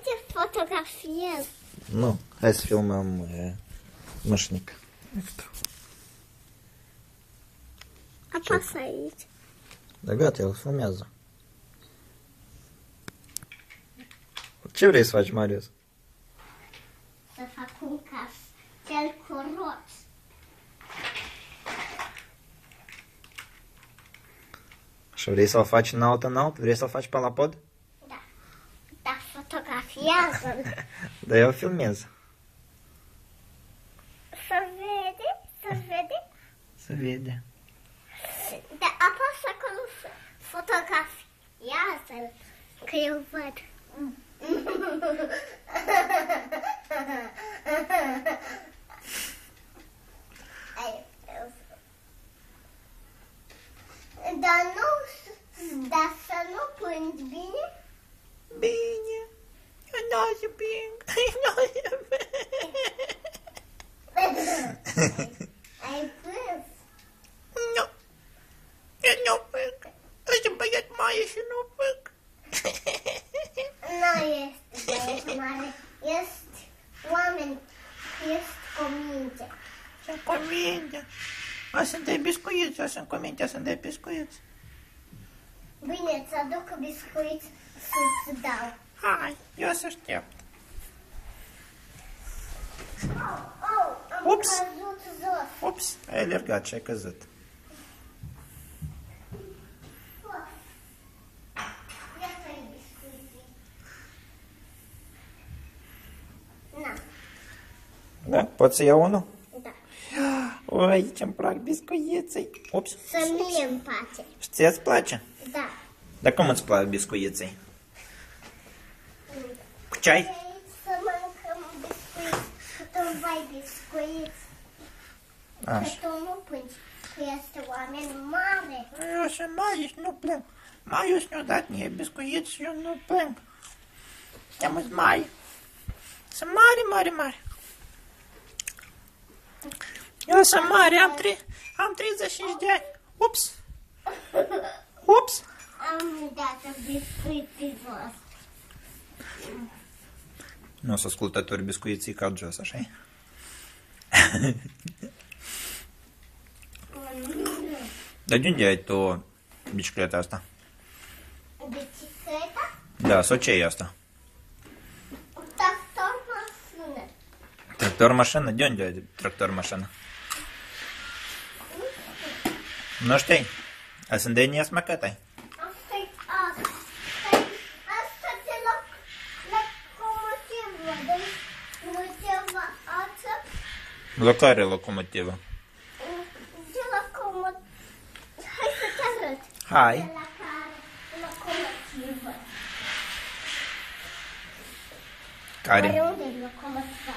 te fotografiez. Nu, hai să filmăm mășnic. Apasă aici. Da gata, el filmează. Ce vrei să faci, Marius? Să fac un castel cu roți. Și vrei să-l faci înalt? Vrei să-l faci pe la pod? Da. Dar fotografiază-l. Da, eu filmez. Să vede? Să vede? Se vede. Da, apasă acolo să fotografiază-l. Că eu văd. Dar să nu plângi, bine? Bine. Eu nu o să plâng. Ai plâns? Nu. Eu nu plâng. Ești un băiat mare și nu plâng. Nu este băiat mare. Este oameni. Este cu minte. Sunt cu minte. O să-mi dai biscuiți, o să-mi cu minte, o să-mi dai biscuiți. Bine, îți aduc biscuiți să-ți dau. Hai, eu să aștept. Am Ups. căzut jos. Ups, ai alergat și ai căzut. Iată-i biscuiții. Na, Da? Poți să iau unul? da. Oi, ce-mi plac biscuiții. Ups. Să mie îmi place. Și ție îți place? Da. Dar cum îți plac biscuiții? Cu ceai? Să mâncăm biscuiți. Că tu îmi vai biscuiți. Că Așa. tu nu plângi. Că este oameni mare. Eu sunt Marius, nu plâng. Marius mi-a dat mie biscuiți și eu nu plâng. Am sunt mari. Sunt mari. Eu sunt mare, am 35 de ani. Ups. Am dat biscuiții jos. Nu o să ascultători biscuiții cad jos, așa-i? Dar de unde ai tu bicicleta asta? Bicicleta? Da, sau ce e asta? Tractor mașină. Tractor-mașină? De unde ai tractor-mașină? Nu știi? A să-mi dai nesmăcătă-i. Asta de locomotivă. De altă. La care locomotivă? De locomotivă. Hai să te arăt. Hai. De la care locomotivă. Care? Oare unde e locomotiva?